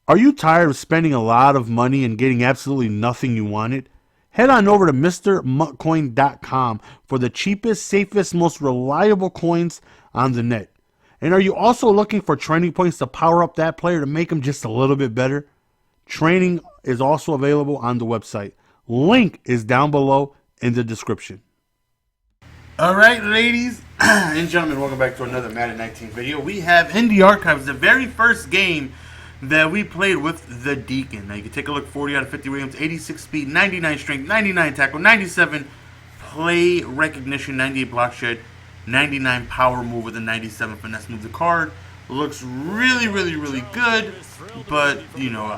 Are you tired of spending a lot of money and getting absolutely nothing you wanted? Head on over to MrMuttCoin.com for the cheapest, safest, most reliable coins on the net. And are you also looking for training points to power up that player to make them just a little bit better? Training is also available on the website. Link is down below in the description. All right, ladies and gentlemen, welcome back to another Madden 19 video. We have in the archives the very first game that we played with the Deacon. Now you can take a look. 40 out of 50 Rams, 86 speed, 99 strength, 99 tackle, 97 play recognition, 98 block shed, 99 power move with a 97 finesse move. The card looks really good, but you know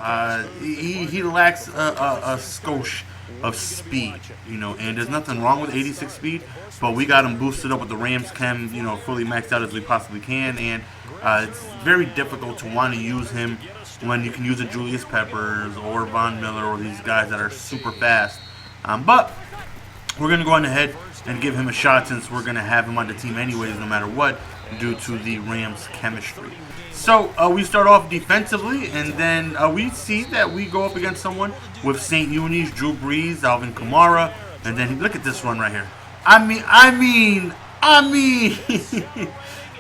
he lacks a skosh of speed, you know, and there's nothing wrong with 86 speed, but we got him boosted up with the Rams chem, you know, fully maxed out as we possibly can, and it's very difficult to want to use him when you can use a Julius Peppers or Von Miller or these guys that are super fast. But we're going to go on ahead and give him a shot since we're going to have him on the team anyways, no matter what, due to the Rams chemistry. So we start off defensively, and then we see that we go up against someone with St. Unis, Drew Brees, Alvin Kamara, and then look at this run right here. I mean,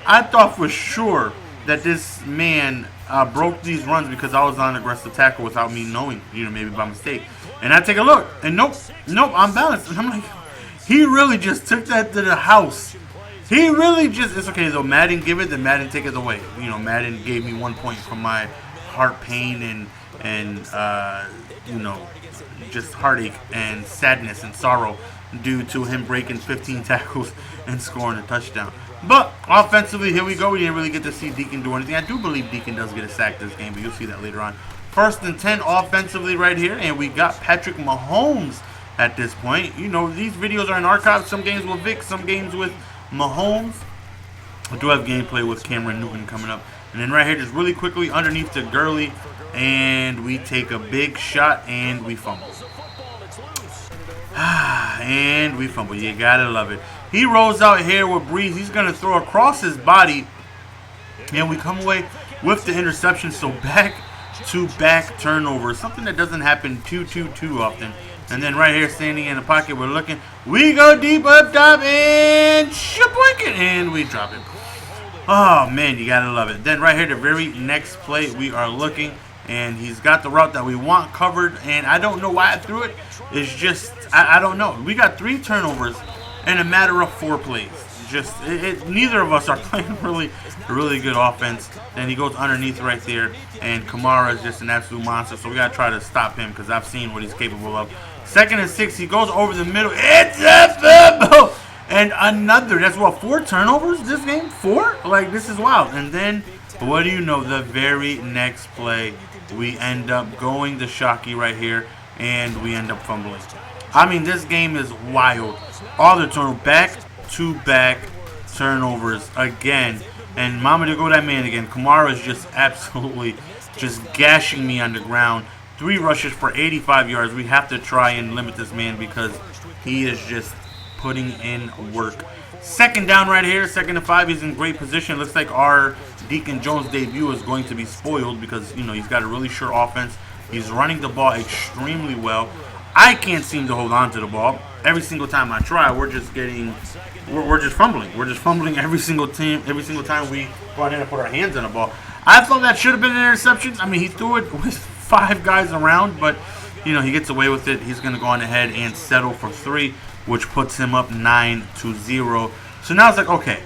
I thought for sure that this man broke these runs because I was on aggressive tackle without me knowing, you know, maybe by mistake. And I take a look, and nope, I'm balanced. And I'm like, he really just took that to the house. He really just, it's okay though. Madden give it, then Madden take it away. You know, Madden gave me 1 point from my heart pain and you know, just heartache and sadness and sorrow due to him breaking 15 tackles and scoring a touchdown. But offensively, here we go. We didn't really get to see Deacon do anything. I do believe Deacon does get a sack this game, but you'll see that later on. 1st and 10 offensively right here, and we got Patrick Mahomes at this point. You know, these videos are in archives. Some games with Vic, some games with Mahomes. I do have gameplay with Cameron Newton coming up. And then right here, just really quickly underneath to Gurley, and we take a big shot, and we fumble. And we fumble. You gotta love it. He rolls out here with Breeze. He's gonna throw across his body, and we come away with the interception. So back-to-back turnovers, something that doesn't happen too often. And then right here, standing in the pocket, we're looking. We go deep up top and shaboink it, and we drop it. Oh man, you gotta love it. Then right here, the very next play, we are looking, and he's got the route that we want covered. And I don't know why I threw it. It's just I don't know. We got 3 turnovers in a matter of 4 plays. Just neither of us are playing really good offense. Then he goes underneath right there, and Kamara is just an absolute monster. So we gotta try to stop him because I've seen what he's capable of. 2nd and 6, he goes over the middle. It's a fumble, and another. That's what, 4 turnovers this game? 4? Like, this is wild. And then what do you know? The very next play, we end up going to Shockey right here, and we end up fumbling. I mean, this game is wild. All the turnovers, back-to-back turnovers again. And mama to go that man again. Kamara is just absolutely just gashing me on the ground. 3 rushes for 85 yards. We have to try and limit this man because he is just putting in work. 2nd down right here. 2nd and 5. He's in great position. Looks like our Deacon Jones debut is going to be spoiled because, you know, he's got a really sure offense. He's running the ball extremely well. I can't seem to hold on to the ball. Every single time I try, we're just fumbling. We're just fumbling every single time we go out and put our hands on the ball. I thought that should have been an interception. I mean, he threw it with 5 guys around, but you know, he gets away with it. He's going to go on ahead and settle for 3, which puts him up 9-0. So now it's like, okay,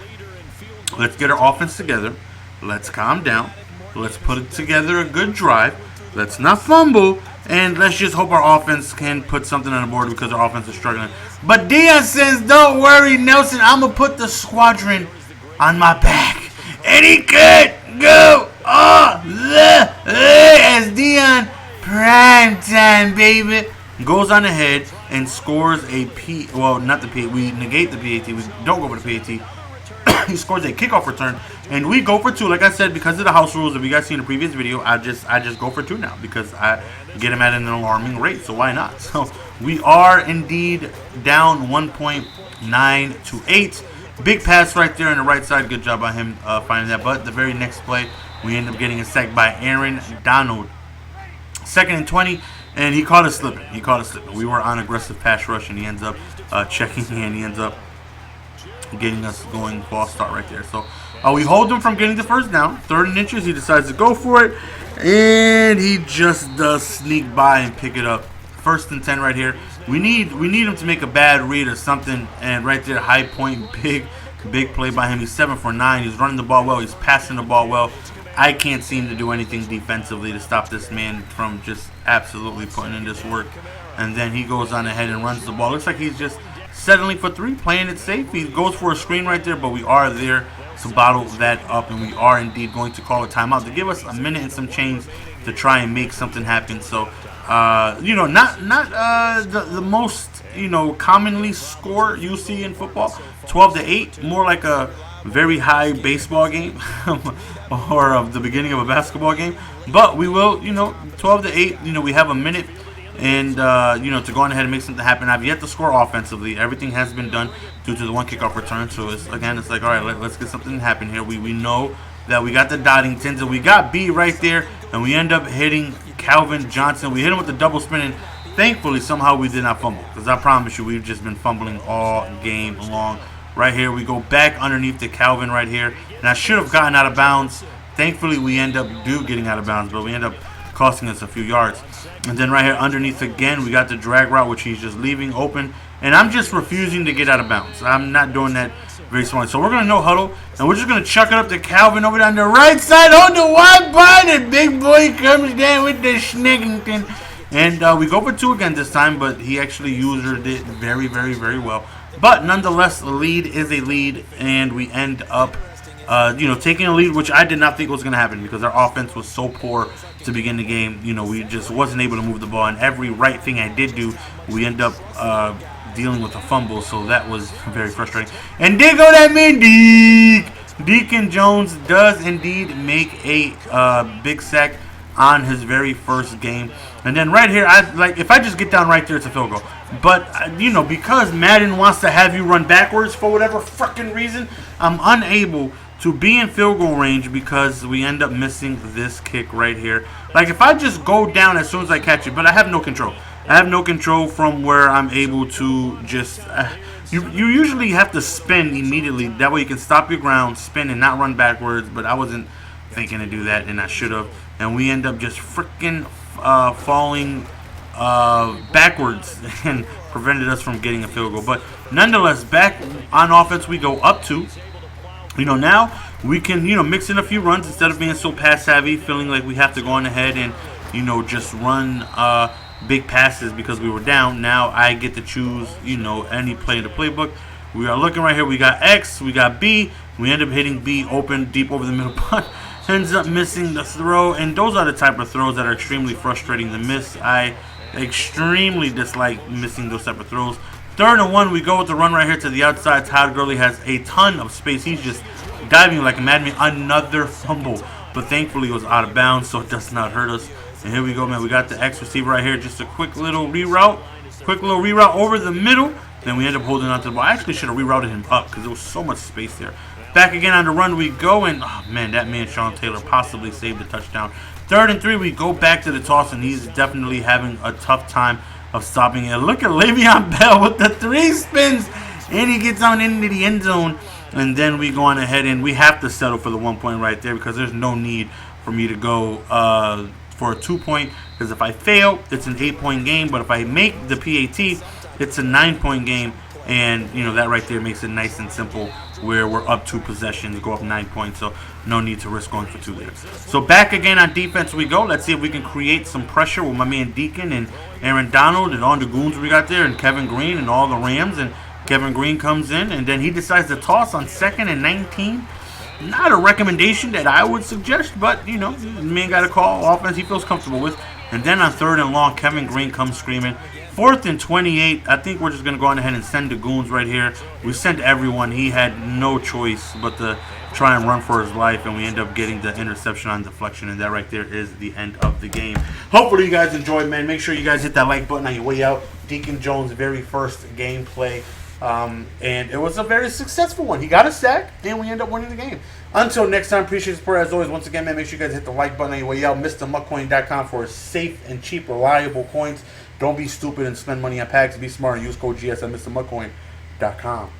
let's get our offense together. Let's calm down. Let's put it together a good drive. Let's not fumble. And let's just hope our offense can put something on the board because our offense is struggling. But Dion says, don't worry, Nelson. I'm going to put the squadron on my back. And he could go all the way as Dion primetime, baby. Goes on ahead and scores a P. Well, not the P. We negate the PAT. We don't go for the PAT. He scores a kickoff return, and we go for 2. Like I said, because of the house rules that you guys see in the previous video, I just go for 2 now because I get him at an alarming rate. So why not? So we are indeed down 1.9 to 8. Big pass right there on the right side. Good job by him finding that. But the very next play, we end up getting a sack by Aaron Donald. 2nd and 20, and he caught us slipping. We were on aggressive pass rush, and he ends up checking, and he ends up getting us going false start right there. So we hold him from getting the first down. 3rd and inches, he decides to go for it, and he just does sneak by and pick it up. 1st and 10 right here. We need him to make a bad read or something, and right there, high point, big play by him. He's 7 for 9. He's running the ball well. He's passing the ball well. I can't seem to do anything defensively to stop this man from just absolutely putting in this work. And then he goes on ahead and runs the ball. Looks like he's just settling for 3, playing it safe. He goes for a screen right there, but we are there to bottle that up, and we are indeed going to call a timeout to give us a minute and some change to try and make something happen. So, not the most, commonly score you see in football, 12-8, more like a very high baseball game or of the beginning of a basketball game. But we will, 12-8, we have a minute and, to go on ahead and make something happen. I've yet to score offensively. Everything has been done due to the 1 kickoff return. So, it's like, all right, let's get something happen here. We know that we got the Doddingtons, and we got B right there, and we end up hitting Calvin Johnson. We hit him with the double spin, and thankfully, somehow we did not fumble, because I promise you, we've just been fumbling all game long. Right here, we go back underneath to Calvin right here, and I should have gotten out of bounds. Thankfully, we end up getting out of bounds, but we end up costing us a few yards. And then right here underneath again, we got the drag route, which he's just leaving open, and I'm just refusing to get out of bounds. I'm not doing that very smart. So we're going to no huddle, and we're just going to chuck it up to Calvin over on the right side on the wide bar. The big boy comes down with the Schniggington. And we go for 2 again this time, but he actually used it very, very, very well. But nonetheless, the lead is a lead, and we end up, taking a lead, which I did not think was going to happen because our offense was so poor to begin the game. We just wasn't able to move the ball, and every right thing I did do, we end up dealing with a fumble, so that was very frustrating. And there go that man, Deacon Jones does indeed make a big sack on his very first game. And then right here, if I just get down right there, it's a field goal. But, because Madden wants to have you run backwards for whatever freaking reason, I'm unable to be in field goal range because we end up missing this kick right here. Like, if I just go down as soon as I catch it, but I have no control. I have no control from where I'm able to just... You usually have to spin immediately. That way you can stop your ground, spin, and not run backwards. But I wasn't thinking to do that, and I should have. And we end up just freaking falling backwards and prevented us from getting a field goal. But nonetheless, back on offense, we go up to. Now we can, mix in a few runs instead of being so pass savvy, feeling like we have to go on ahead and, just run big passes because we were down. Now I get to choose, any play in the playbook. We are looking right here. We got X, we got B. We end up hitting B open deep over the middle, but ends up missing the throw. And those are the type of throws that are extremely frustrating to miss. I extremely dislike missing those type of throws. 3rd and 1, we go with the run right here to the outside. Todd Gurley has a ton of space. He's just diving like a madman. Another fumble, but thankfully it was out of bounds, so it does not hurt us. And here we go, man. We got the X receiver right here. Just a quick little reroute over the middle. Then we end up holding on to the ball. I actually should have rerouted him up because there was so much space there. Back again on the run we go, and oh man, that man Sean Taylor possibly saved the touchdown. 3rd and 3, we go back to the toss, and he's definitely having a tough time of stopping it. Look at Le'Veon Bell with the 3 spins, and he gets on into the end zone. And then we go on ahead, and we have to settle for the 1 point right there because there's no need for me to go for a 2 point. Because if I fail, it's an 8 point game. But if I make the PAT, it's a 9 point game. And, that right there makes it nice and simple where we're up 2 possessions, go up 9 points. So no need to risk going for 2 there. So back again on defense we go. Let's see if we can create some pressure with my man Deacon and Aaron Donald and all the goons we got there and Kevin Green and all the Rams. And Kevin Green comes in, and then he decides to toss on 2nd and 19. Not a recommendation that I would suggest, but, the man got a call offense he feels comfortable with. And then on 3rd and long, Kevin Green comes screaming. 4th and 28, I think we're just going to go on ahead and send the goons right here. We sent everyone. He had no choice but to try and run for his life, and we end up getting the interception on deflection, and that right there is the end of the game. Hopefully you guys enjoyed, man. Make sure you guys hit that like button on your way out. Deacon Jones' very first gameplay. And it was a very successful one. He got a sack, and we end up winning the game. Until next time, appreciate the support as always. Once again, man, make sure you guys hit the like button on your way out. MrMuckCoin.com for safe and cheap, reliable coins. Don't be stupid and spend money on packs. Be smart and use code GS at MrMuckCoin.com.